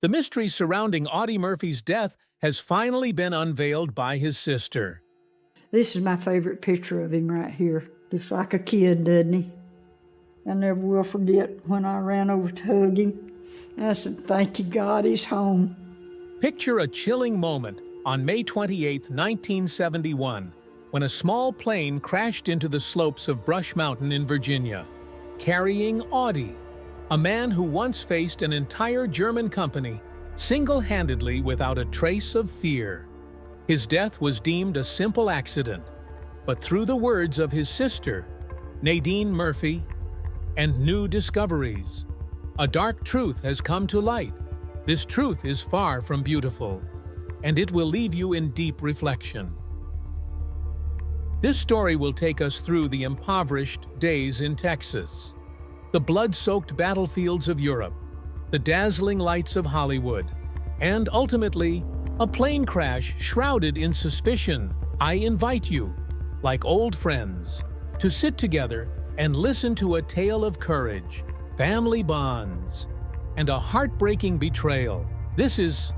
The mystery surrounding Audie Murphy's death has finally been unveiled by his sister. This is my favorite picture of him right here. Looks like a kid, doesn't he? I never will forget when I ran over to hug him. I said, "Thank you, God, he's home." Picture a chilling moment on May 28, 1971, when a small plane crashed into the slopes of Brush Mountain in Virginia, carrying Audie, a man who once faced an entire German company single-handedly without a trace of fear. His death was deemed a simple accident, but through the words of his sister, Naen Murphy, and new discoveries, a dark truth has come to light. This truth is far from beautiful, and it will leave you in deep reflection. This story will take us through the impoverished days in Texas, the blood-soaked battlefields of Europe, the dazzling lights of Hollywood, and ultimately, a plane crash shrouded in suspicion. I invite you, like old friends, to sit together and listen to a tale of courage, family bonds, and a heartbreaking betrayal. This is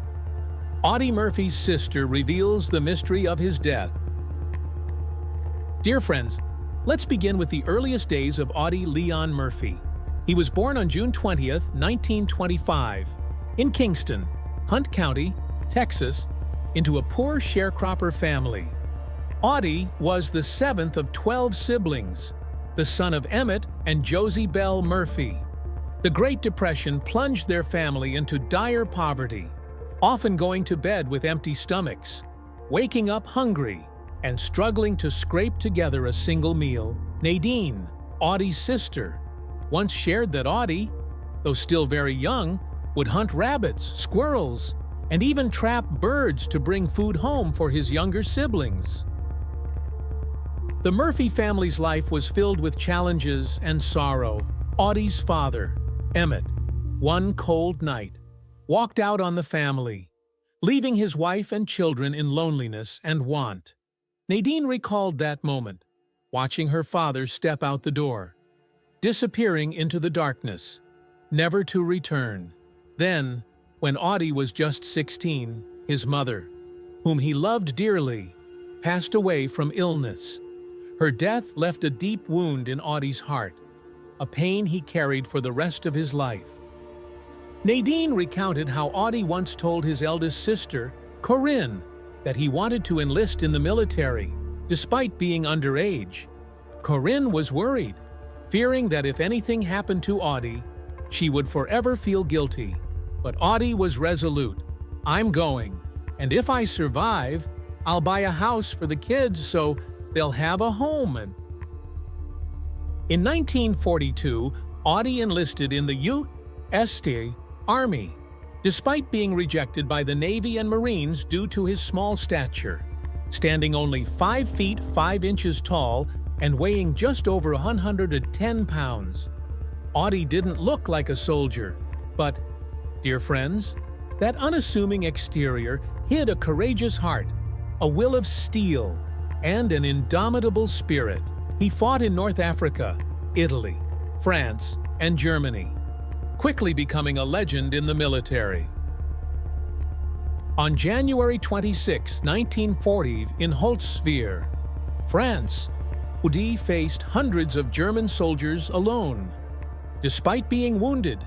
Audie Murphy's sister reveals the mystery of his death. Dear friends, let's begin with the earliest days of Audi Leon Murphy. He was born on June 20th, 1925, in Kingston, Hunt County, Texas, into a poor sharecropper family. Audie was the seventh of 12 siblings, the son of Emmett and Josie Belle Murphy. The Great Depression plunged their family into dire poverty, often going to bed with empty stomachs, waking up hungry, and struggling to scrape together a single meal. Naen, Audie's sister, once shared that Audie, though still very young, would hunt rabbits, squirrels, and even trap birds to bring food home for his younger siblings. The Murphy family's life was filled with challenges and sorrow. Audie's father, Emmett, one cold night, walked out on the family, leaving his wife and children in loneliness and want. Naen recalled that moment, watching her father step out the door, disappearing into the darkness, never to return. Then, when Audie was just 16, his mother, whom he loved dearly, passed away from illness. Her death left a deep wound in Audie's heart, a pain he carried for the rest of his life. Naen recounted how Audie once told his eldest sister, Corinne, that he wanted to enlist in the military, despite being underage. Corinne was worried, fearing that if anything happened to Audie, she would forever feel guilty. But Audie was resolute. "I'm going, and if I survive, I'll buy a house for the kids so they'll have a home." In 1942, Audie enlisted in the U.S. Army, despite being rejected by the Navy and Marines due to his small stature. Standing only 5 feet 5 inches tall and weighing just over 110 pounds, Audie didn't look like a soldier, but, dear friends, that unassuming exterior hid a courageous heart, a will of steel, and an indomitable spirit. He fought in North Africa, Italy, France, and Germany, quickly becoming a legend in the military. On January 26, 1940, in Holtzwihr, France, Audie faced hundreds of German soldiers alone. Despite being wounded,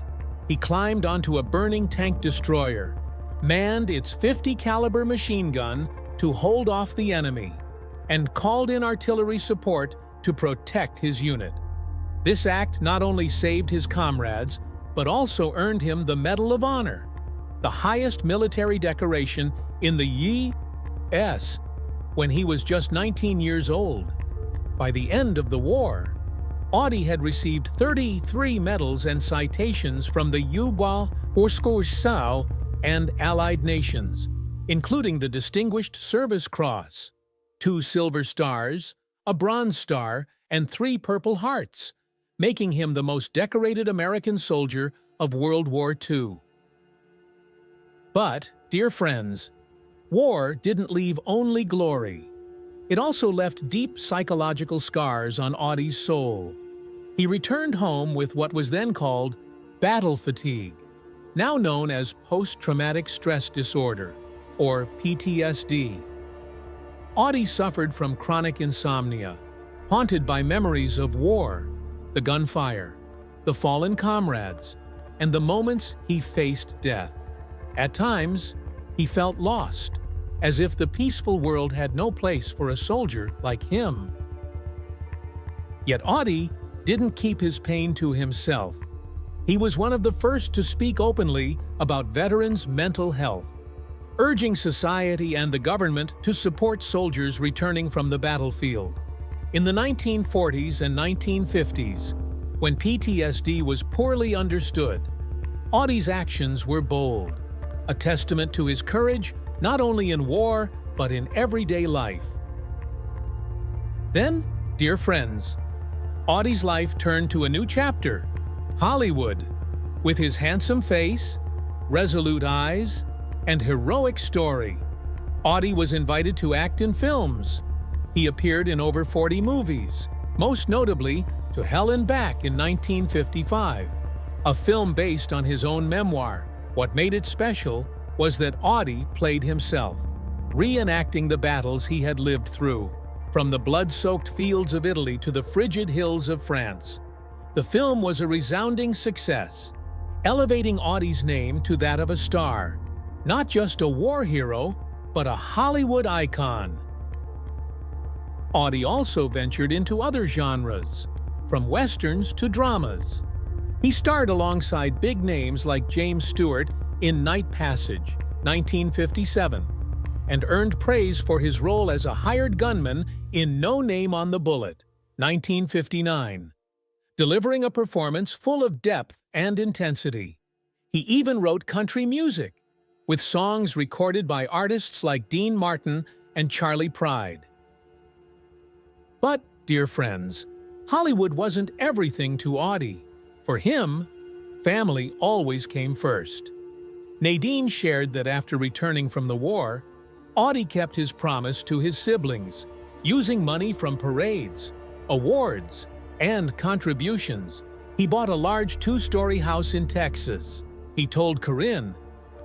he climbed onto a burning tank destroyer, manned its .50 caliber machine gun to hold off the enemy, and called in artillery support to protect his unit. This act not only saved his comrades, but also earned him the Medal of Honor, the highest military decoration in the U.S. when he was just 19 years old. By the end of the war, Audie had received 33 medals and citations from the U.S. and Allied nations, including the Distinguished Service Cross, 2 Silver Stars, a Bronze Star, and 3 Purple Hearts, making him the most decorated American soldier of World War II. But, dear friends, war didn't leave only glory. It also left deep psychological scars on Audie's soul. He returned home with what was then called battle fatigue, now known as post-traumatic stress disorder, or PTSD. Audie suffered from chronic insomnia, haunted by memories of war, the gunfire, the fallen comrades, and the moments he faced death. At times, he felt lost, as if the peaceful world had no place for a soldier like him. Yet Audie didn't keep his pain to himself. He was one of the first to speak openly about veterans' mental health, urging society and the government to support soldiers returning from the battlefield. In the 1940s and 1950s, when PTSD was poorly understood, Audie's actions were bold, a testament to his courage not only in war, but in everyday life. Then, dear friends, Audie's life turned to a new chapter, Hollywood. With his handsome face, resolute eyes, and heroic story, Audie was invited to act in films. He appeared in over 40 movies, most notably To Hell and Back in 1955, a film based on his own memoir. What made it special was that Audie played himself, reenacting the battles he had lived through, from the blood-soaked fields of Italy to the frigid hills of France. The film was a resounding success, elevating Audie's name to that of a star, not just a war hero, but a Hollywood icon. Audie also ventured into other genres, from westerns to dramas. He starred alongside big names like James Stewart in Night Passage, 1957, and earned praise for his role as a hired gunman in No Name on the Bullet, 1959, delivering a performance full of depth and intensity. He even wrote country music, with songs recorded by artists like Dean Martin and Charlie Pride. But, dear friends, Hollywood wasn't everything to Audie. For him, family always came first. Nadine shared that after returning from the war, Audie kept his promise to his siblings, using money from parades, awards, and contributions. He bought a large 2-story house in Texas. He told Corinne,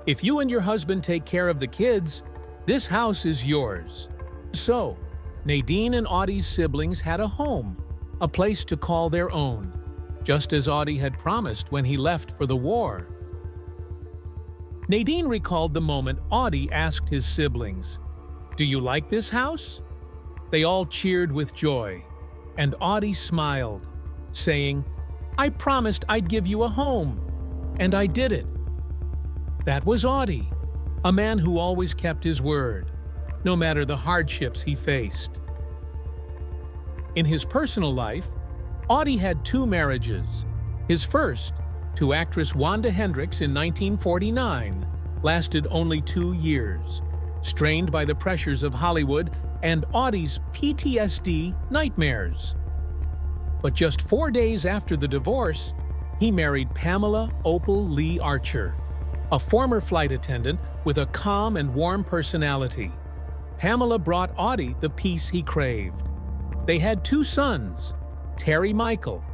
"If you and your husband take care of the kids, this house is yours." So, Nadine and Audie's siblings had a home, a place to call their own, just as Audie had promised when he left for the war. Nadine recalled the moment Audie asked his siblings, "Do you like this house?" They all cheered with joy, and Audie smiled, saying, "I promised I'd give you a home, and I did it." That was Audie, a man who always kept his word, no matter the hardships he faced. In his personal life, Audie had 2 marriages. His first, to actress Wanda Hendricks in 1949, lasted only 2 years, strained by the pressures of Hollywood and Audie's PTSD nightmares. But just 4 days after the divorce, he married Pamela Opal Lee Archer, a former flight attendant with a calm and warm personality. Pamela brought Audie the peace he craved. They had 2 sons, Terry Michael,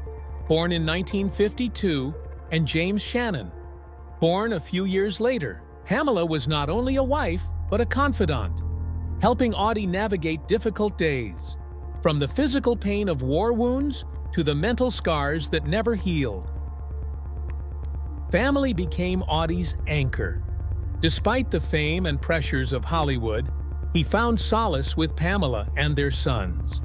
born in 1952, and James Shannon, born a few years later. Pamela was not only a wife, but a confidant, helping Audie navigate difficult days, from the physical pain of war wounds to the mental scars that never healed. Family became Audie's anchor. Despite the fame and pressures of Hollywood, he found solace with Pamela and their sons.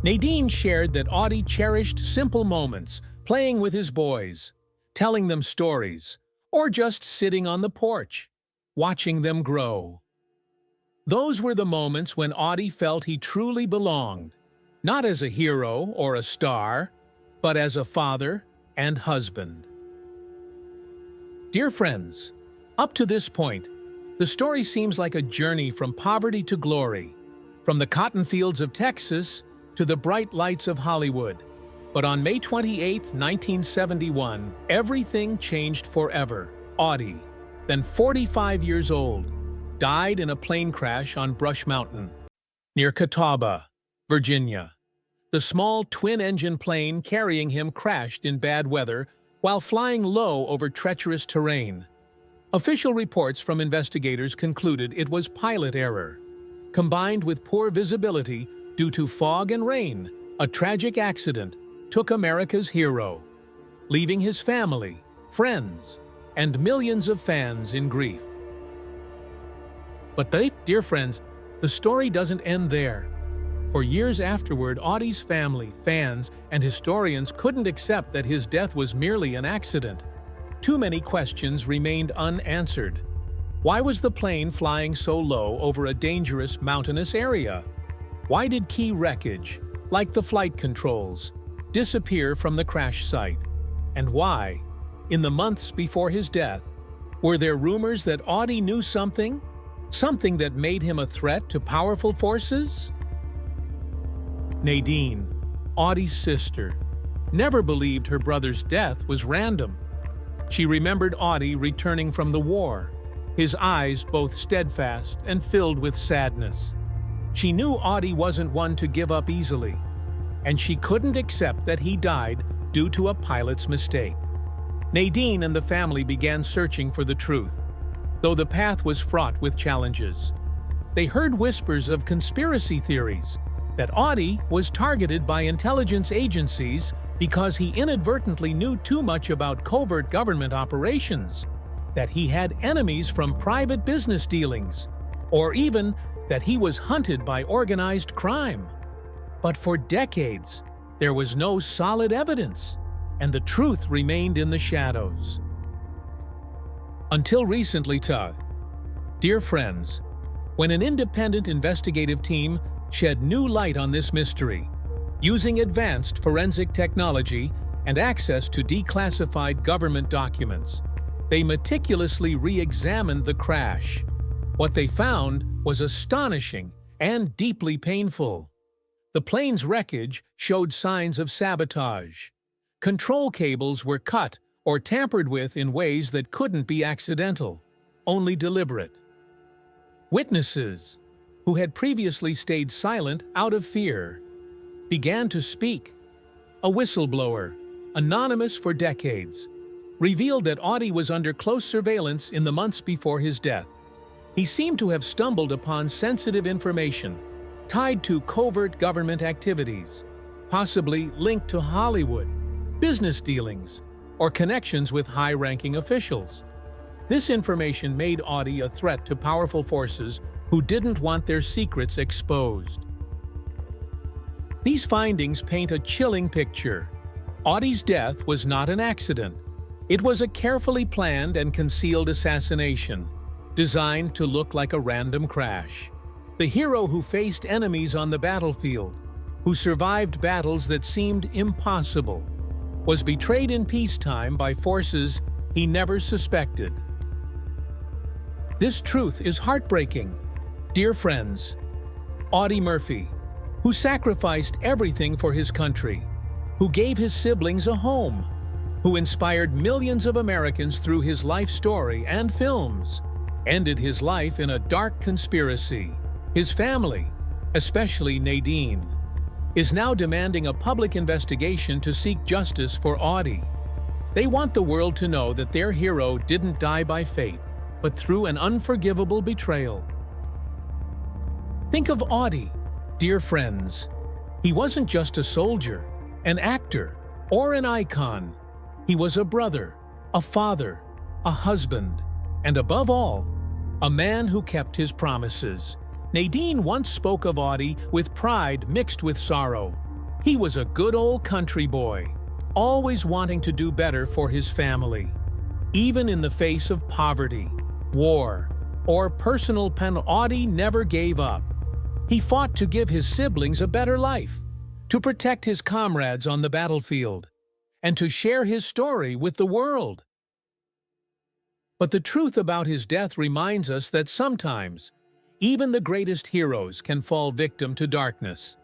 Nadine shared that Audie cherished simple moments, playing with his boys, telling them stories, or just sitting on the porch, watching them grow. Those were the moments when Audie felt he truly belonged, not as a hero or a star, but as a father and husband. Dear friends, up to this point, the story seems like a journey from poverty to glory, from the cotton fields of Texas to the bright lights of Hollywood. But on May 28, 1971, everything changed forever. Audie, then 45 years old, died in a plane crash on Brush Mountain, near Catawba, Virginia. The small twin-engine plane carrying him crashed in bad weather while flying low over treacherous terrain, Official reports from investigators concluded it was pilot error. Combined with poor visibility due to fog and rain, a tragic accident took America's hero, leaving his family, friends, and millions of fans in grief. But dear friends, the story doesn't end there. For years afterward, Audie's family, fans, and historians couldn't accept that his death was merely an accident. Too many questions remained unanswered. Why was the plane flying so low over a dangerous mountainous area? Why did key wreckage, like the flight controls, disappear from the crash site? And why, in the months before his death, were there rumors that Audie knew something? Something that made him a threat to powerful forces? Nadine, Audie's sister, never believed her brother's death was random. She remembered Audie returning from the war, his eyes both steadfast and filled with sadness. She knew Audie wasn't one to give up easily, and she couldn't accept that he died due to a pilot's mistake. Nadine and the family began searching for the truth, though the path was fraught with challenges. They heard whispers of conspiracy theories, that Audie was targeted by intelligence agencies because he inadvertently knew too much about covert government operations, that he had enemies from private business dealings, or even that he was hunted by organized crime. But for decades, there was no solid evidence, and the truth remained in the shadows. Until recently, dear friends, when an independent investigative team shed new light on this mystery, using advanced forensic technology and access to declassified government documents, they meticulously re-examined the crash. What they found was astonishing and deeply painful. The plane's wreckage showed signs of sabotage. Control cables were cut or tampered with in ways that couldn't be accidental, only deliberate. Witnesses, who had previously stayed silent out of fear, began to speak. A whistleblower, anonymous for decades, revealed that Audie was under close surveillance in the months before his death. He seemed to have stumbled upon sensitive information tied to covert government activities, possibly linked to Hollywood, business dealings, or connections with high-ranking officials. This information made Audie a threat to powerful forces who didn't want their secrets exposed. These findings paint a chilling picture. Audie's death was not an accident. It was a carefully planned and concealed assassination, designed to look like a random crash. The hero who faced enemies on the battlefield, who survived battles that seemed impossible, was betrayed in peacetime by forces he never suspected. This truth is heartbreaking. Dear friends, Audi Murphy, who sacrificed everything for his country, who gave his siblings a home, who inspired millions of Americans through his life story and films, ended his life in a dark conspiracy. His family, especially Nadine, is now demanding a public investigation to seek justice for Audie. They want the world to know that their hero didn't die by fate, but through an unforgivable betrayal. Think of Audie, dear friends. He wasn't just a soldier, an actor, or an icon. He was a brother, a father, a husband, and above all, a man who kept his promises. Nadine once spoke of Audie with pride mixed with sorrow. He was a good old country boy, always wanting to do better for his family. Even in the face of poverty, war, or personal pain, Audie never gave up. He fought to give his siblings a better life, to protect his comrades on the battlefield, and to share his story with the world. But the truth about his death reminds us that sometimes, even the greatest heroes can fall victim to darkness.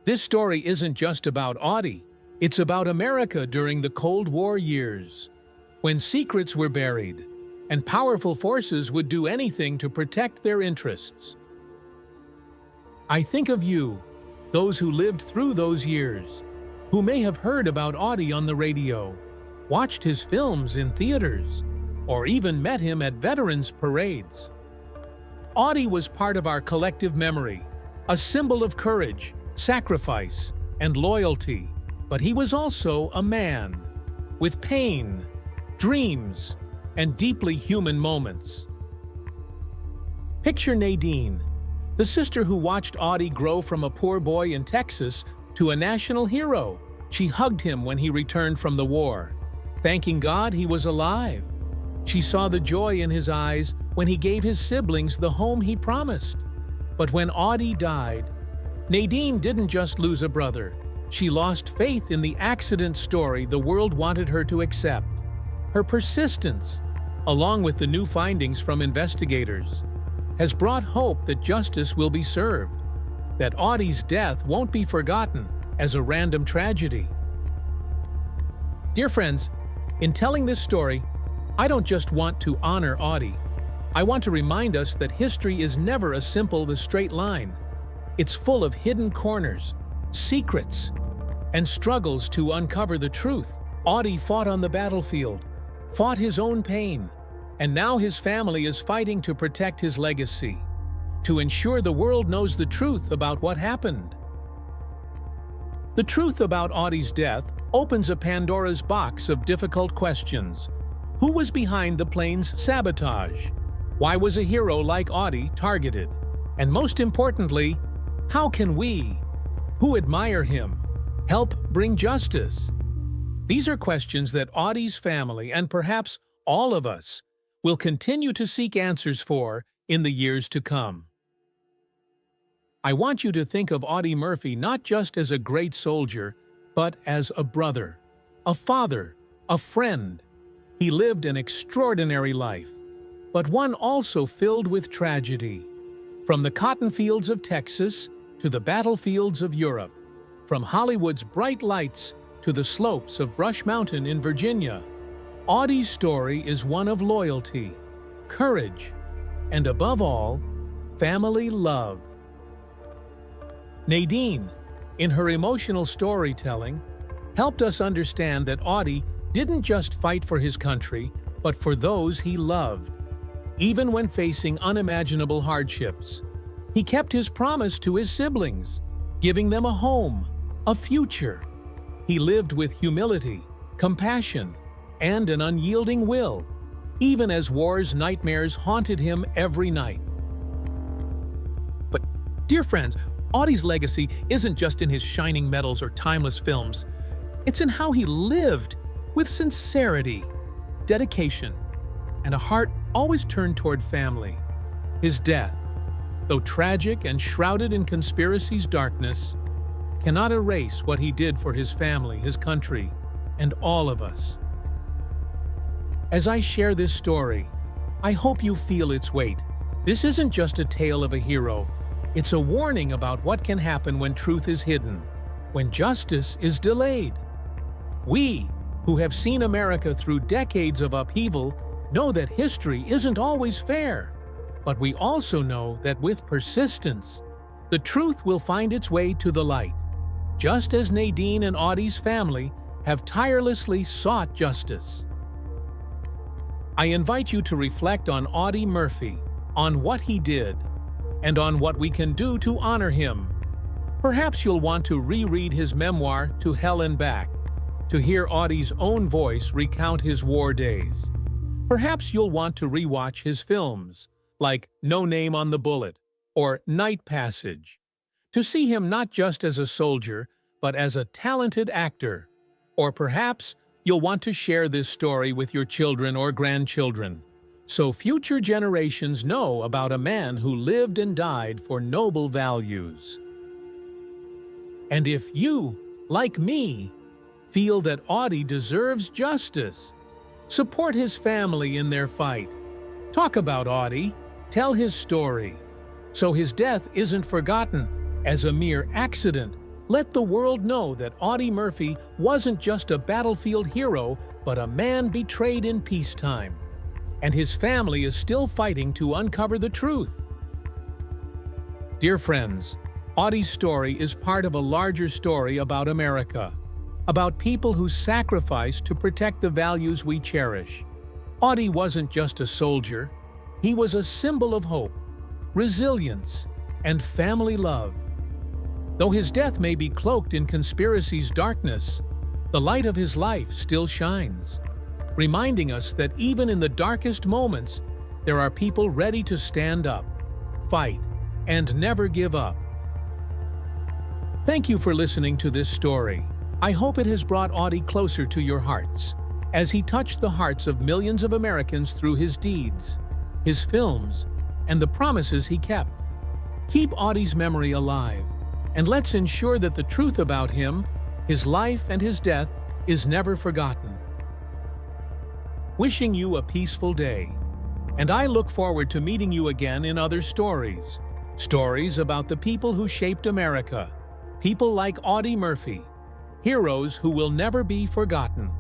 This story isn't just about Audie, it's about America during the Cold War years, when secrets were buried, and powerful forces would do anything to protect their interests. I think of you, those who lived through those years, who may have heard about Audie on the radio, watched his films in theaters, or even met him at veterans' parades. Audie was part of our collective memory, a symbol of courage, sacrifice, and loyalty, but he was also a man, with pain, dreams, and deeply human moments. Picture Nadine, the sister who watched Audie grow from a poor boy in Texas to a national hero. She hugged him when he returned from the war, thanking God he was alive. She saw the joy in his eyes when he gave his siblings the home he promised. But when Audie died, Nadine didn't just lose a brother. She lost faith in the accident story the world wanted her to accept. Her persistence, along with the new findings from investigators, has brought hope that justice will be served, that Audie's death won't be forgotten as a random tragedy. Dear friends, in telling this story, I don't just want to honor Audie. I want to remind us that history is never a simple, straight line. It's full of hidden corners, secrets, and struggles to uncover the truth. Audie fought on the battlefield, fought his own pain, and now his family is fighting to protect his legacy, to ensure the world knows the truth about what happened. The truth about Audie's death opens a Pandora's box of difficult questions. Who was behind the plane's sabotage? Why was a hero like Audie targeted? And most importantly, how can we, who admire him, help bring justice? These are questions that Audie's family, and perhaps all of us, will continue to seek answers for in the years to come. I want you to think of Audi Murphy not just as a great soldier, but as a brother, a father, a friend. He lived an extraordinary life, but one also filled with tragedy. From the cotton fields of Texas to the battlefields of Europe, from Hollywood's bright lights to the slopes of Brush Mountain in Virginia, Audie's story is one of loyalty, courage, and above all, family love. Nadine, in her emotional storytelling, helped us understand that Audie didn't just fight for his country, but for those he loved. Even when facing unimaginable hardships, he kept his promise to his siblings, giving them a home, a future. He lived with humility, compassion, and an unyielding will, even as war's nightmares haunted him every night. But, dear friends, Audie's legacy isn't just in his shining medals or timeless films. It's in how he lived, with sincerity, dedication, and a heart always turned toward family. His death, though tragic and shrouded in conspiracy's darkness, cannot erase what he did for his family, his country, and all of us. As I share this story, I hope you feel its weight. This isn't just a tale of a hero. It's a warning about what can happen when truth is hidden, when justice is delayed. We, who have seen America through decades of upheaval, know that history isn't always fair. But we also know that with persistence, the truth will find its way to the light, just as Nadine and Audie's family have tirelessly sought justice. I invite you to reflect on Audi Murphy, on what he did, and on what we can do to honor him. Perhaps you'll want to reread his memoir, To Hell and Back, to hear Audie's own voice recount his war days. Perhaps you'll want to rewatch his films, like No Name on the Bullet or Night Passage, to see him not just as a soldier, but as a talented actor. Or perhaps you'll want to share this story with your children or grandchildren, so future generations know about a man who lived and died for noble values. And if you, like me, feel that Audie deserves justice, support his family in their fight. Talk about Audie, tell his story, so his death isn't forgotten as a mere accident. Let the world know that Audi Murphy wasn't just a battlefield hero, but a man betrayed in peacetime. And his family is still fighting to uncover the truth. Dear friends, Audie's story is part of a larger story about America, about people who sacrifice to protect the values we cherish. Audie wasn't just a soldier, he was a symbol of hope, resilience, and family love. Though his death may be cloaked in conspiracy's darkness, the light of his life still shines, reminding us that even in the darkest moments, there are people ready to stand up, fight, and never give up. Thank you for listening to this story. I hope it has brought Audie closer to your hearts, as he touched the hearts of millions of Americans through his deeds, his films, and the promises he kept. Keep Audie's memory alive, and let's ensure that the truth about him, his life and his death, is never forgotten. Wishing you a peaceful day, and I look forward to meeting you again in other stories. Stories about the people who shaped America, people like Audi Murphy, heroes who will never be forgotten.